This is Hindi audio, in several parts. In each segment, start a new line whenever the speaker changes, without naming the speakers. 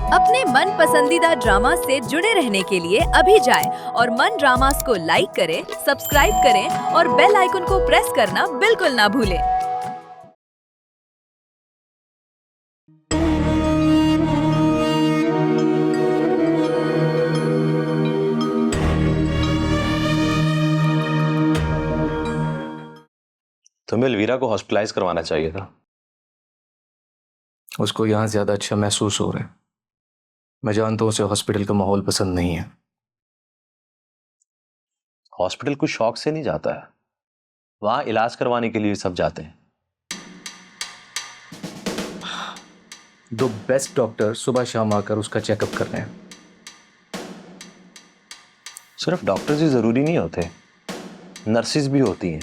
अपने मन पसंदीदा ड्रामा से जुड़े रहने के लिए अभी जाएं और मन ड्रामास को लाइक करें, सब्सक्राइब करें और बेल आइकन को प्रेस करना बिल्कुल ना भूलें।
तुम्हें अलवीरा को हॉस्पिटलाइज करवाना चाहिए था।
उसको यहाँ ज्यादा अच्छा महसूस हो रहा है। मैं जानता हूँ उसे हॉस्पिटल का माहौल पसंद नहीं है।
हॉस्पिटल कुछ शौक से नहीं जाता है, वहां इलाज करवाने के लिए सब जाते हैं।
दो बेस्ट डॉक्टर सुबह शाम आकर उसका चेकअप कर रहे हैं।
सिर्फ डॉक्टर्स ही जरूरी नहीं होते, नर्सिस भी होती हैं।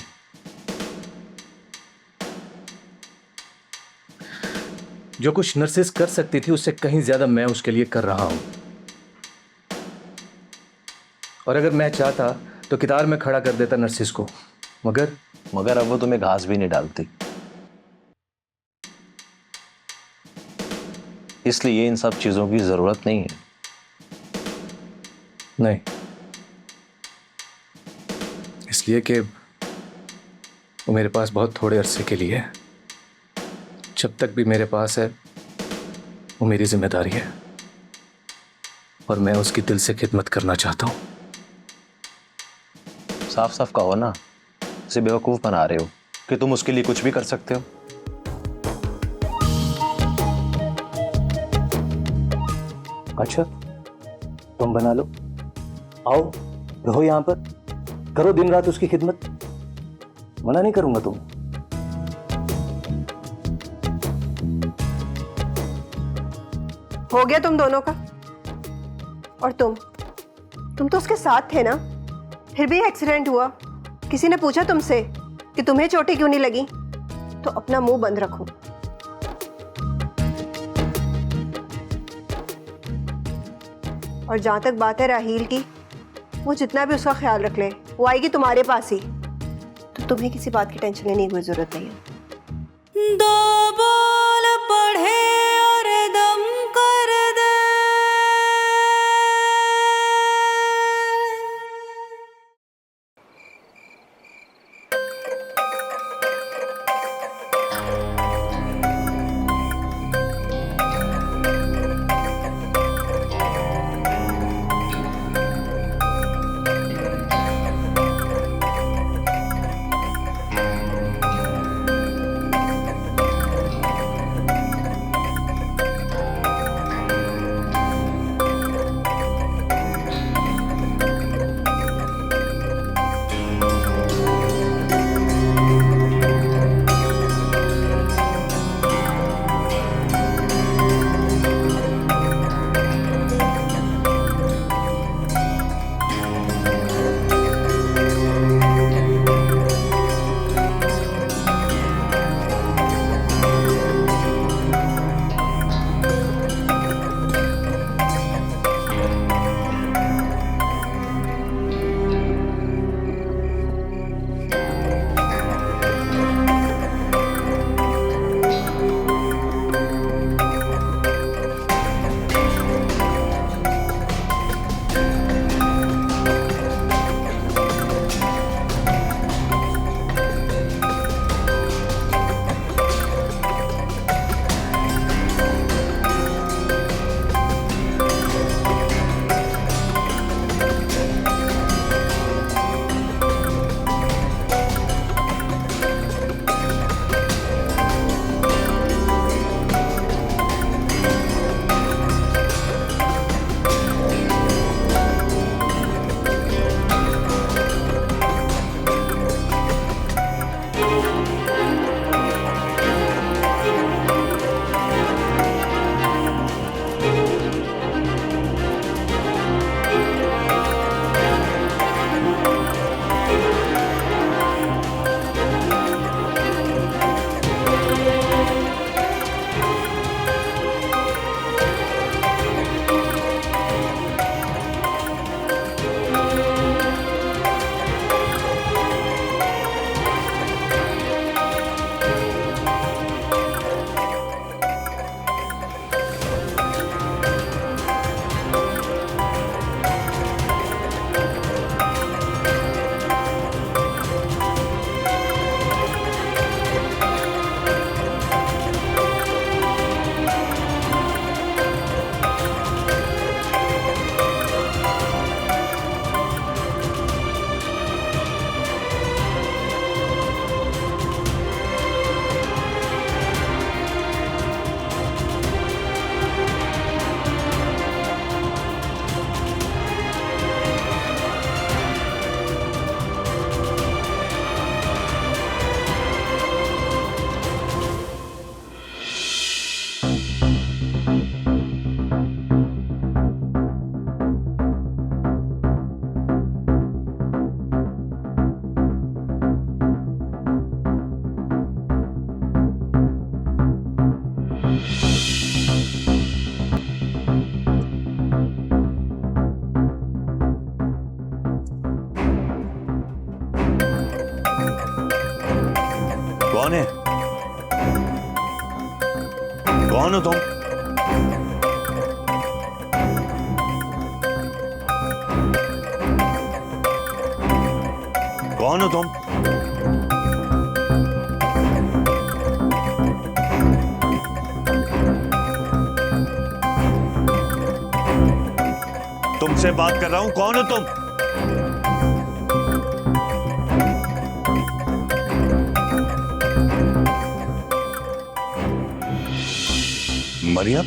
जो कुछ नर्सेस कर सकती थी उससे कहीं ज्यादा मैं उसके लिए कर रहा हूं। और अगर मैं चाहता तो कितार में खड़ा कर देता नर्सिस को, मगर
अब वो तुम्हें घास भी नहीं डालती। इसलिए इन सब चीजों की जरूरत नहीं है।
नहीं, इसलिए कि वो मेरे पास बहुत थोड़े अरसे के लिए है। जब तक भी मेरे पास है वो मेरी जिम्मेदारी है और मैं उसकी दिल से खिदमत करना चाहता हूं।
साफ साफ कहो ना, उसे बेवकूफ बना रहे हो कि तुम उसके लिए कुछ भी कर सकते हो।
अच्छा, तुम बना लो, आओ रहो यहां पर, करो दिन रात उसकी खिदमत, मना नहीं करूंगा। तुम
हो गया तुम दोनों का। और तुम तो उसके साथ थे ना, फिर भी एक्सीडेंट हुआ। किसी ने पूछा तुमसे कि तुम्हें चोटें क्यों नहीं लगी? तो अपना मुंह बंद रखो। और जहां तक बात है राहील की, वो जितना भी उसका ख्याल रख ले, वो आएगी तुम्हारे पास ही। तो तुम्हें किसी बात की टेंशन लेने की कोई जरूरत नहीं है।
दो बोल पढ़े और दम कर दे,
कौन हो तुम? कौन हो तुम? तुमसे बात कर रहा हूं, कौन हो तुम? मरियम,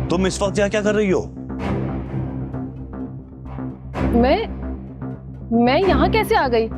तुम इस वक्त यहाँ क्या कर रही हो?
मैं यहाँ कैसे आ गई?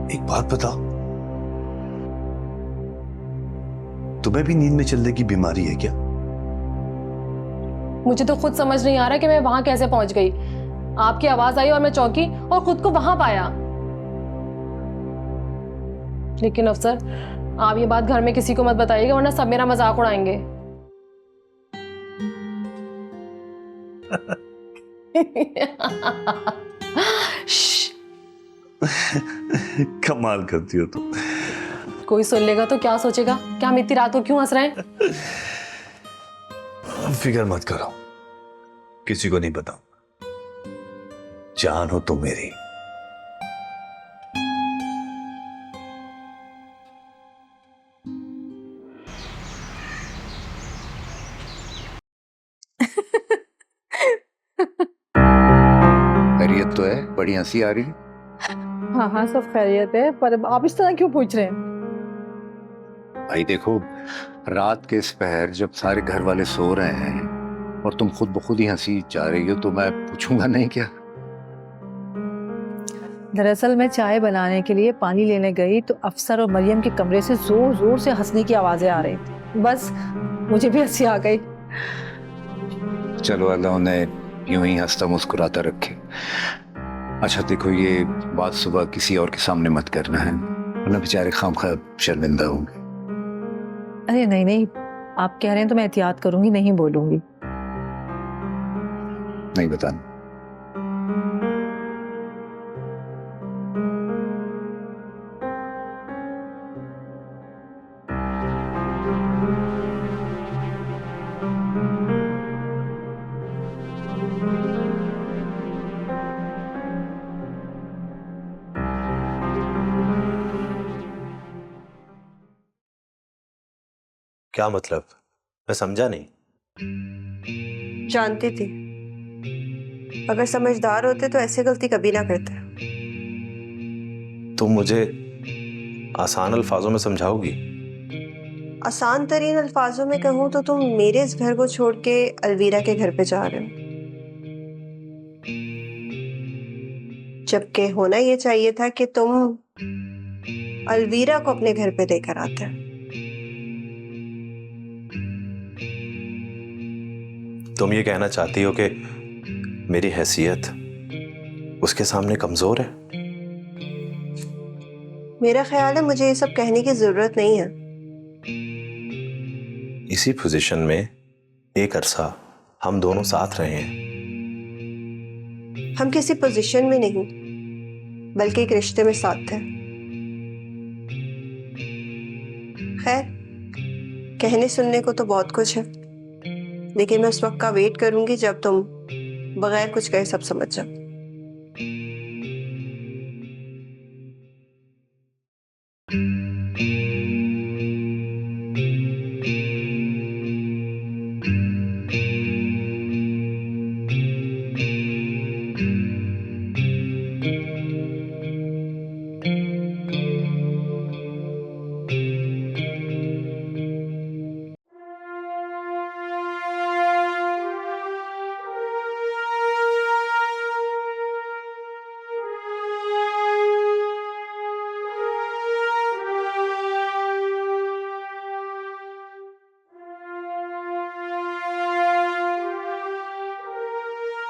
एक बात बताओ, तुम्हें भी नींद में चलने की बीमारी है क्या?
मुझे तो खुद समझ नहीं आ रहा कि मैं वहां कैसे पहुंच गई। आपकी आवाज आई और मैं चौंकी और खुद को वहां पाया। लेकिन अफसर, आप ये बात घर में किसी को मत बताइएगा, वरना सब मेरा मजाक उड़ाएंगे।
कमाल करती हो तुम।
कोई सुन लेगा तो क्या सोचेगा? क्या हम इतनी रात को क्यों हंस रहे हैं?
फिक्र मत करो, किसी को नहीं बताऊंगा। जान हो तुम मेरी।
खैरियत तो है? बड़ी हंसी आ रही है।
हाँ हाँ, सब खैरियत है, पर आप इस तरह क्यों पूछ रहे हैं?
भाई देखो, रात के इस पहर जब सारे घर वाले सो रहे हैं और तुम खुद ब खुद ही हंसी जा रही हो, तो मैं पूछूंगा नहीं क्या?
दरअसल मैं चाय बनाने के लिए पानी लेने गई तो अफसर और मरियम के कमरे से जोर जोर से हंसने की आवाजें आ रही थी। बस मुझे भी हंसी आ गई।
चलो, अल्लाह उन्हें यूं ही हंसता मुस्कुराता रखे। अच्छा देखो, ये बात सुबह किसी और के सामने मत करना है, वरना बेचारे खामखा शर्मिंदा होंगे।
अरे नहीं नहीं, आप कह रहे हैं तो मैं एहतियात करूंगी, नहीं बोलूंगी।
नहीं बताना।
क्या मतलब? मैं समझा नहीं।
जानती थी, अगर समझदार होते तो ऐसी गलती कभी ना करते।
तुम मुझे आसान अल्फाजों में समझाओगी?
आसान तरीन अल्फाजों में कहूँ तो तुम मेरे इस घर को छोड़ के अलवीरा के घर पे जा रहे हो, जबकि होना ये चाहिए था कि तुम अलवीरा को अपने घर पे लेकर आते।
तुम ये कहना चाहती हो कि मेरी हैसियत उसके सामने कमजोर है?
मेरा ख्याल है मुझे ये सब कहने की जरूरत नहीं है।
इसी पोजीशन में एक अरसा हम दोनों साथ रहे हैं।
हम किसी पोजीशन में नहीं, बल्कि एक रिश्ते में साथ थे। खैर, कहने सुनने को तो बहुत कुछ है, लेकिन मैं उस वक्त का वेट करूंगी जब तुम बगैर कुछ कहे सब समझ जाओ।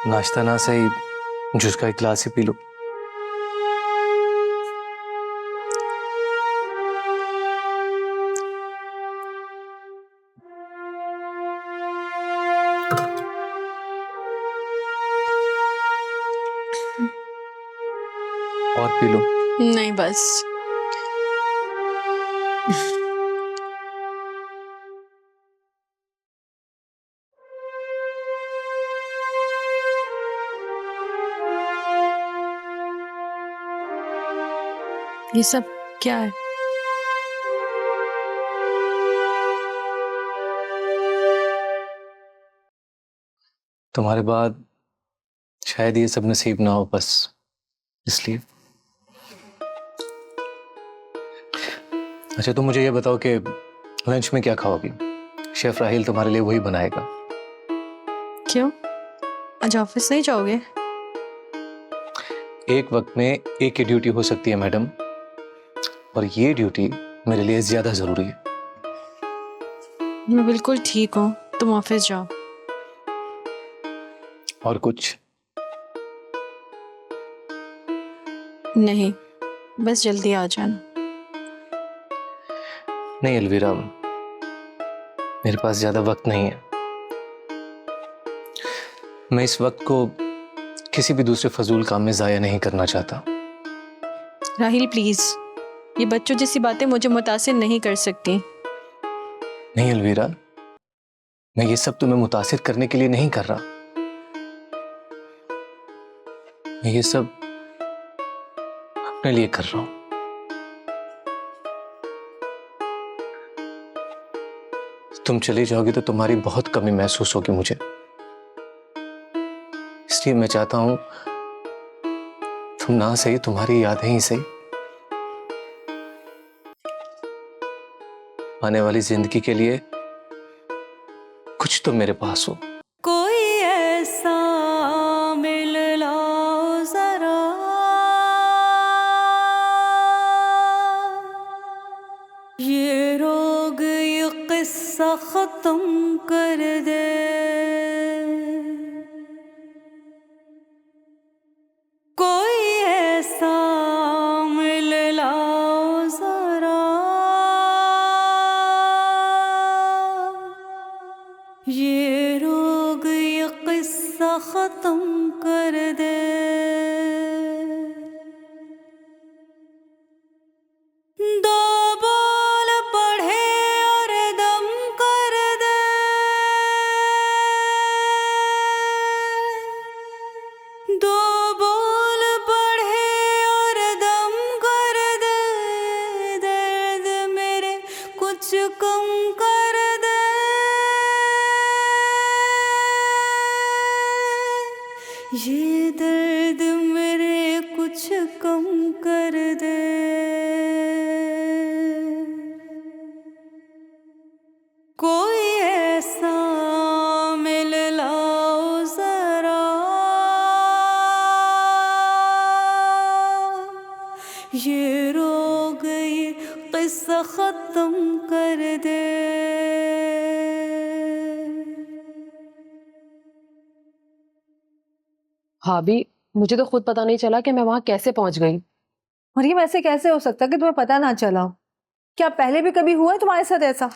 नाश्ता ना सही, जूस का एक गिलास ही पी लो। और पी लो।
नहीं बस। ये सब क्या है?
तुम्हारे बाद शायद ये सब नसीब ना हो, बस इसलिए। अच्छा, तुम मुझे ये बताओ कि लंच में क्या खाओगी? शेफ राहिल तुम्हारे लिए वही बनाएगा।
क्यों? आज ऑफिस नहीं जाओगे?
एक वक्त में एक ही ड्यूटी हो सकती है मैडम, और ये ड्यूटी मेरे लिए ज्यादा जरूरी है।
मैं बिल्कुल ठीक हूँ, तुम ऑफिस जाओ।
और कुछ?
नहीं, बस जल्दी आ जाना।
नहीं अलवीरा, मेरे पास ज्यादा वक्त नहीं है। मैं इस वक्त को किसी भी दूसरे फजूल काम में जाया नहीं करना चाहता।
राहिल प्लीज, ये बच्चों जैसी बातें मुझे मुतासिर नहीं कर सकती।
नहीं अलवीरा, मैं ये सब तुम्हें मुतासिर करने के लिए नहीं कर रहा। मैं ये सब अपने लिए कर रहा हूं। तुम चली जाओगी तो तुम्हारी बहुत कमी महसूस होगी मुझे, इसलिए मैं चाहता हूं तुम ना सही, तुम्हारी यादें ही सही आने वाली जिंदगी के लिए कुछ तो मेरे पास हो।
कोई ऐसा मिल लाओ जरा, ये रोग ये किस्सा खत्म कर दे। कोई ऐसा मिल लाओ जरा, ये रोग ये किस्सा खत्म कर दे। दो बोल पढ़े और दम कर दे, दो बोल पढ़े और दम कर दे, दर्द मेरे कुछ कम कर दे। ये दर्द मेरे कुछ कम कर दे। कोई ऐसा मिल लाओ जरा, ये रोग ये किस्सा खत्म कर दे।
भाभी, मुझे तो खुद पता नहीं चला कि मैं वहां कैसे पहुंच गई।
मरियम, ऐसे कैसे हो सकता कि तुम्हें पता ना चला हो? क्या पहले भी कभी हुआ है तुम्हारे साथ ऐसा?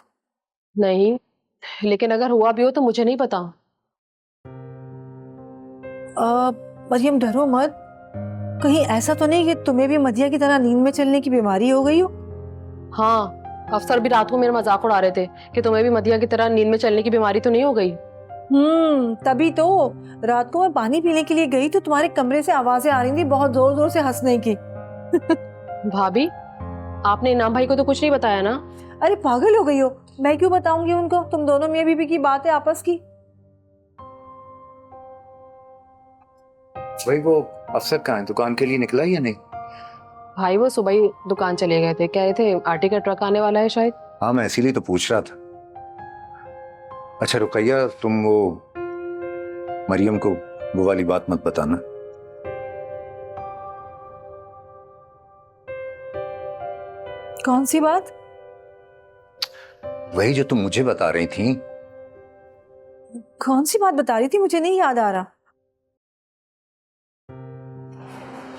नहीं, लेकिन अगर हुआ भी हो तो मुझे नहीं पता।
मरियम डरो मत, कहीं ऐसा तो नहीं कि तुम्हें भी मदिया की तरह नींद में चलने की बीमारी हो गई हो?
हाँ, अफसर भी रात को मेरा मजाक उड़ा रहे थे कि तुम्हें भी मदिया की तरह नींद में चलने की बीमारी तो नहीं हो गई।
तभी तो रात को मैं पानी पीने के लिए गई तो तुम्हारे कमरे से आवाजें आ रही थी बहुत जोर जोर से हंसने की।
भाभी, आपने इनाम भाई को तो कुछ नहीं बताया ना?
अरे पागल हो गई हो, मैं क्यों बताऊंगी उनको? तुम दोनों मियां बीबी की बात है आपस की।
भाई वो अफसर कहाँ है? दुकान के लिए निकला या नहीं?
भाई वो सुबह ही दुकान चले गए थे, कह रहे थे आटे का ट्रक आने वाला है शायद।
हाँ, मैं इसीलिए तो पूछ रहा था। अच्छा रुकैया, तुम वो मरियम को वो वाली बात मत बताना।
कौन सी बात?
वही जो तुम मुझे बता रही थी।
कौन सी बात बता रही थी? मुझे नहीं याद आ रहा।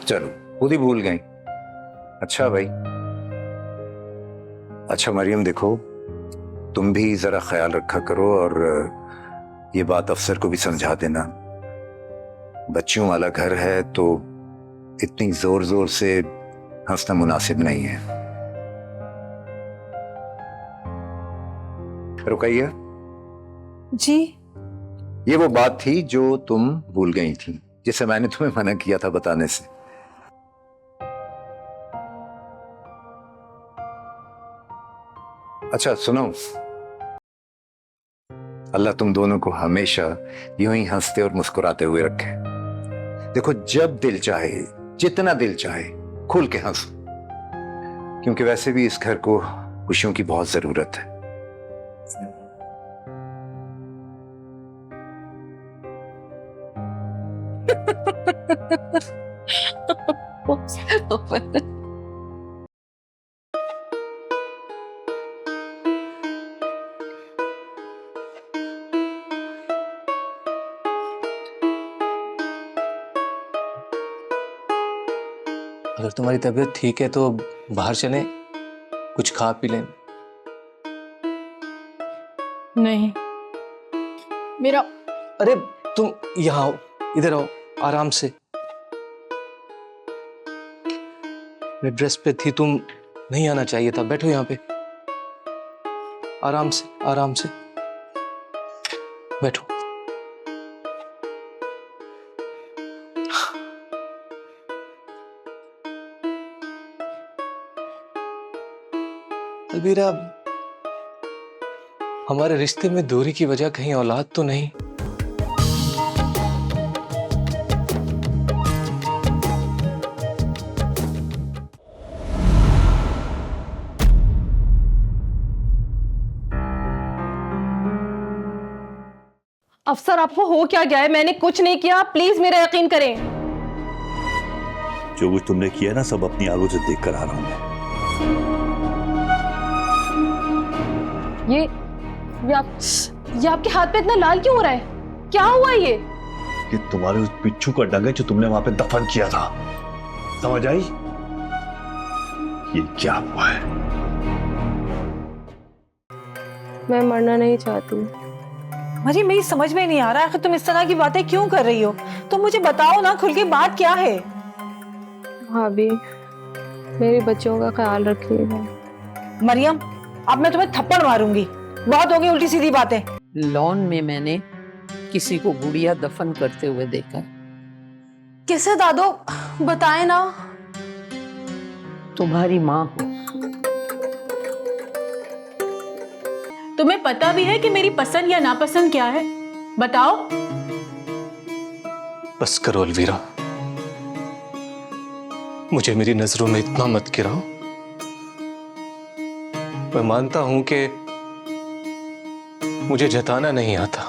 चलो खुद ही भूल गई। अच्छा भाई। अच्छा मरियम, देखो तुम भी जरा ख्याल रखा करो और ये बात अफसर को भी समझा देना। बच्चियों वाला घर है तो इतनी जोर जोर से हंसना मुनासिब नहीं है। रुकैया
जी।
ये वो बात थी जो तुम भूल गई थी, जिसे मैंने तुम्हें मना किया था बताने से। अच्छा सुनो, अल्लाह तुम दोनों को हमेशा यूं ही हंसते और मुस्कुराते हुए रखे। देखो जब दिल चाहे, जितना दिल चाहे खुल के हंसो, क्योंकि वैसे भी इस घर को खुशियों की बहुत जरूरत है।
अगर तुम्हारी तबीयत ठीक है तो बाहर चलें, कुछ खा पी लें।
नहीं, मेरा
अरे तुम यहाँ आओ, इधर आओ, आराम से। मैं ड्रेस पे थी, तुम नहीं आना चाहिए था। बैठो यहाँ पे, आराम से आराम से बैठो। अलवीरा, हमारे रिश्ते में दूरी की वजह कहीं औलाद तो नहीं?
अफसर आपको हो क्या गया है? मैंने कुछ नहीं किया, प्लीज मेरा यकीन करें।
जो कुछ तुमने किया ना सब अपनी आंखों से देख कर आ रहा हूं मैं।
ये आपके हाथ पे इतना लाल क्यों हो रहा है? क्या हुआ ये?
कि तुम्हारे उस बिच्छू का डंग है जो तुमने वहां पे दफन किया था, समझ आई? ये क्या हुआ है?
मैं मरना नहीं चाहती।
मरियम, मेरी समझ में नहीं आ रहा है कि तुम इस तरह की बातें क्यों कर रही हो। तुम मुझे बताओ ना, खुल के बात क्या है?
भाभी, मेरे बच्चों का ख्याल रखिएगा।
मरियम, अब मैं तुम्हें थप्पड़ मारूंगी। बहुत हो गई उल्टी सीधी बातें।
लॉन में मैंने किसी को गुड़िया दफन करते हुए देखा।
कैसे दादो, बताए ना।
तुम्हारी माँ को।
तुम्हें पता भी है कि मेरी पसंद या नापसंद क्या है? बताओ।
बस करो अलवीरा, मुझे मेरी नजरों में इतना मत गिराओ। मैं मानता हूं कि मुझे जताना नहीं आता,